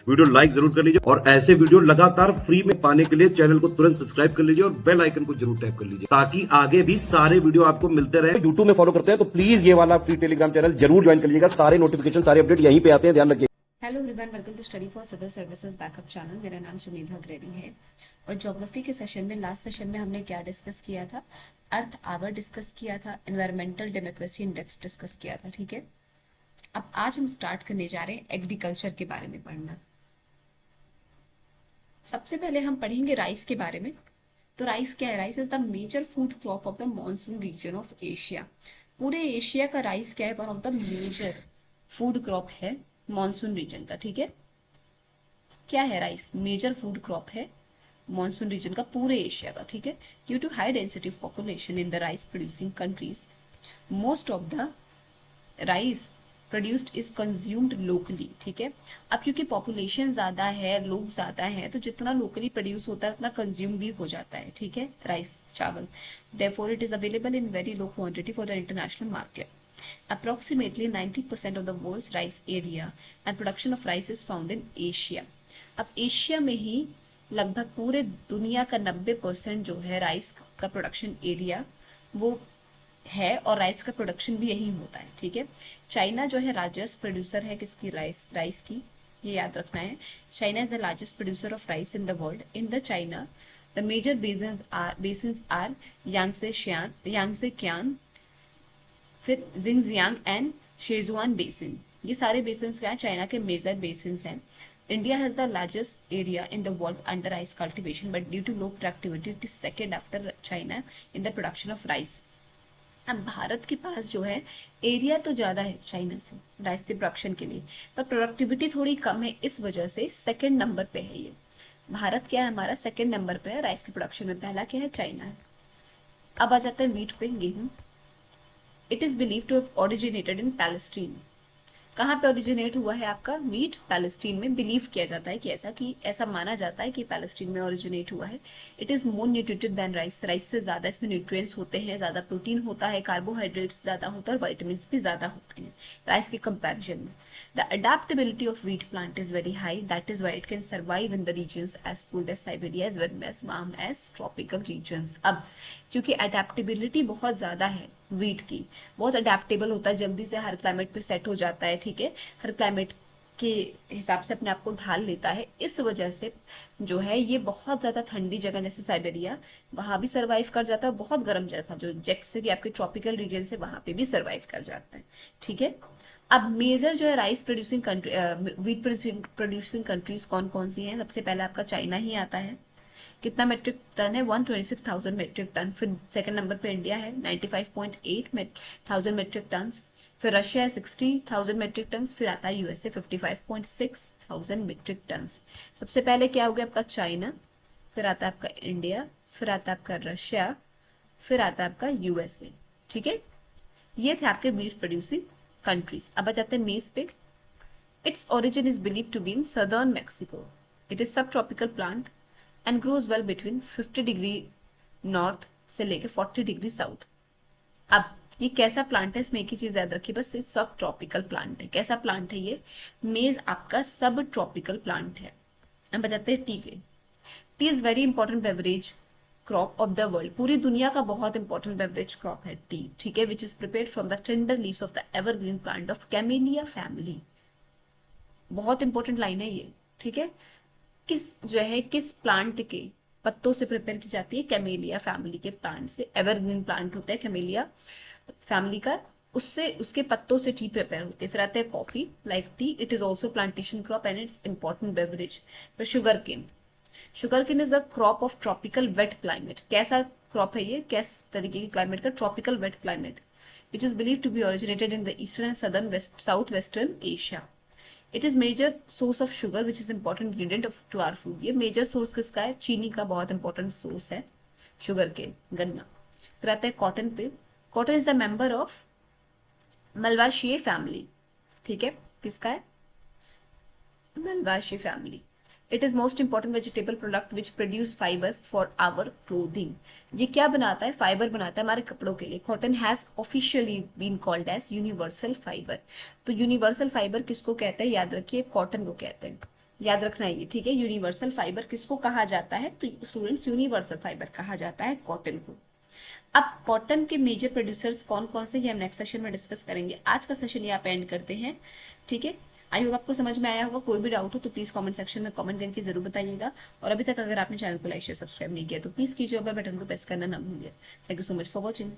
Video like जरूर कर लीजिए और ऐसे वीडियो लगातार फ्री में पाने के लिए चैनल को तुरंत सब्सक्राइब कर लीजिए और बेल आइकन को जरूर टैप कर लीजिए ताकि आगे भी सारे वीडियो आपको मिलते रहे। यूट्यूब में फॉलो करते हैं तो प्लीज ये वाला फ्री टेलीग्राम चैनल जरूर ज्वाइन कर लीजिएगा। सारे नोटिफिकेशन सारे अपडेट यहीं पे आते हैं, ध्यान रखिए। Hello everyone, welcome to study for civil services backup channel. मेरा नाम सुनिधा ग्रेडी है और ज्योग्राफी के सेशन में लास्ट सेशन में हमने क्या डिस्कस किया था? अर्थ आवर डिस्कस किया था, एनवायरमेंटल डेमोक्रेसी इंडेक्स डिस्कस किया था। ठीक है, अब आज हम स्टार्ट करने जा रहे हैं एग्रीकल्चर के बारे में पढ़ना। सबसे पहले हम पढ़ेंगे राइस के बारे में। तो राइस क्या है? Rice is the major food crop of the monsoon region of Asia. पूरे एशिया का राइस क्या है? One of the major food crop है मॉनसून रीजन का। ठीक है, क्या है राइस? मेजर फूड क्रॉप है मॉनसून रीजन का, पूरे एशिया का। ठीक है, due to high density of population in the rice producing countries, most of the rice produced is consumed locally. ठीक है, अब क्योंकि पॉपुलेशन ज़्यादा है, लोग ज़्यादा हैं, तो जितना लोकली प्रोड्यूस होता है उतना कंज्यूम भी हो जाता है। ठीक है, राइस चावल, therefore it is available in very low quantity for the international market. Approximately 90% of the world's rice area and production of rice is found in Asia. अब एशिया में ही लगभग पूरे दुनिया का 90% जो है राइस का प्रोडक्शन एरिया वो है और राइस का प्रोडक्शन भी यही होता है। ठीक है, चाइना जो है लार्जेस्ट प्रोड्यूसर है किसकी? राइस की, ये याद रखना है। China is the largest producer of rice in the world. In the China the major basins are Yangtze Kiang, फिर जिंगजियांग एंड शेजुआन बेसिन। ये सारे बेसिन्स क्या है? चाइना के मेजर बेसिन्स हैं। India has the largest area in the world under rice cultivation, but due to low productivity it is second after China in the production of rice. अब भारत के पास जो है एरिया तो ज़्यादा है चाइना से राइस के प्रोडक्शन के लिए, पर प्रोडक्टिविटी थोड़ी कम है, इस वजह से सेकेंड नंबर पे है ये। भारत क्या है हमारा? सेकेंड नंबर पे है राइस के प्रोडक्शन में। पहला क्या है? चाइना है। अब आ जाता है वीट पे, गेहूँ। It is believe to have originated in Palestine. कहाँ पे ओरिजिनेट हुआ है आपका वीट? पैलेस्टीन में। बिलीव किया जाता है कि ऐसा माना जाता है कि पैलेस्टीन में ओरिजिनेट हुआ है। It is more nutritive than rice. Rice से ज़्यादा इसमें न्यूट्रिएंट्स होते हैं, ज़्यादा प्रोटीन होता है, कार्बोहाइड्रेट्स ज़्यादा होता है और वाइटामिन भी ज़्यादा होते हैं राइस के कंपैरिजन में। The adaptability of wheat plant is very high, that is why it can survive in the regions as cold as Siberia as well as tropical regions. अब क्योंकि अडेप्टेबिलिटी बहुत ज़्यादा है वीट की, बहुत अडेप्टेबल होता है, जल्दी से हर क्लाइमेट पे सेट हो जाता है। ठीक है, हर क्लाइमेट के हिसाब से अपने आप को ढाल लेता है। इस वजह से जो है ये बहुत ज़्यादा ठंडी जगह जैसे साइबेरिया वहाँ भी सर्वाइव कर जाता है, बहुत गर्म जगह जो जैसे कि आपके ट्रॉपिकल रीजन से वहाँ पे भी सर्वाइव कर जाता है। ठीक है, अब मेजर जो है rice producing country, wheat producing countries कौन कौन सी हैं? सबसे पहले आपका चाइना ही आता है। कितना मेट्रिक टन है? 126,000 मेट्रिक टन। फिर सेकंड नंबर पे इंडिया है 95.8 मेट्रिक टन। फिर रशिया है 60,000 मेट्रिक टन। फिर आता है यूएसए 55,600 मेट्रिक टन। सबसे पहले क्या हो गया आपका? चाइना, फिर आता है आपका इंडिया, फिर आता है आपका रशिया, फिर आता है आपका यूएसए। ठीक है, ये थे आपके वीट प्रोड्यूसिंग कंट्रीज। अब आ जाते हैं मेज पे। Its origin is believe to be in southern Mexico. It is subtropical plant and grows well between 50 degree north से लेके 40 डिग्री साउथ। अब ये कैसा प्लांट है? इसमें एक ही चीज़ याद रखिए बस, ये सब ट्रॉपिकल प्लांट है। कैसा प्लांट है ये? मेज आपका सब ट्रॉपिकल प्लांट है। अब बताते हैं टी पे। T is very important beverage crop of the world. पूरी दुनिया का बहुत इंपॉर्टेंट बेवरेज क्रॉप है टी। ठीक है, which is prepared from the tender leaves of the evergreen plant of camellia family. बहुत इंपॉर्टेंट लाइन है ये। ठीक है, किस प्लांट के पत्तों से प्रिपेयर की जाती है? कैमेलिया फैमिली के प्लांट से। एवरग्रीन प्लांट होता है कैमेलिया फैमिली का, उससे उसके पत्तों से टी प्रिपेयर होती है। फिर आते हैं coffee, like tea it is also plantation crop and its important beverage. फिर sugarcane is a crop of tropical wet climate. कैसा क्रॉप है ये? किस तरीके की क्लाइमेट का? Tropical wet climate, which is believe to be originated in the eastern and southern south western Asia. It is major source of sugar which is important ingredient to our food. ये major source किसका है? चीनी का बहुत important source है sugar के, गन्ना। फिर आता है कॉटन पे। Cotton is the member of Malvaceae family. ठीक है, किसका है? Malvaceae family. It is most important vegetable product which produce fibre for our clothing. ये क्या बनाता है? फाइबर बनाता है हमारे कपड़ों के लिए। Cotton has officially been called as universal fibre. तो यूनिवर्सल फाइबर किसको कहते हैं? याद रखिए, कॉटन को कहते हैं। याद रखना है ये, ठीक है। यूनिवर्सल फाइबर किसको कहा जाता है? तो स्टूडेंट्स यूनिवर्सल फाइबर कहा जाता है कॉटन को। अब कॉटन के मेजर प्रोड्यूसर्स कौन कौन से, ये हम नेक्स्ट सेशन में डिस्कस करेंगे। आज का सेशन यहाँ पे एंड करते हैं, ठीक है। आई होप आपको समझ में आया होगा। कोई भी डाउट हो तो प्लीज कमेंट सेक्शन में कमेंट करके जरूर बताइएगा। और अभी तक अगर आपने चैनल को लाइक शेयर सब्सक्राइब नहीं किया तो प्लीज कीजिए और बेल बटन को प्रेस करना ना भूलिए। Thank you so much for watching.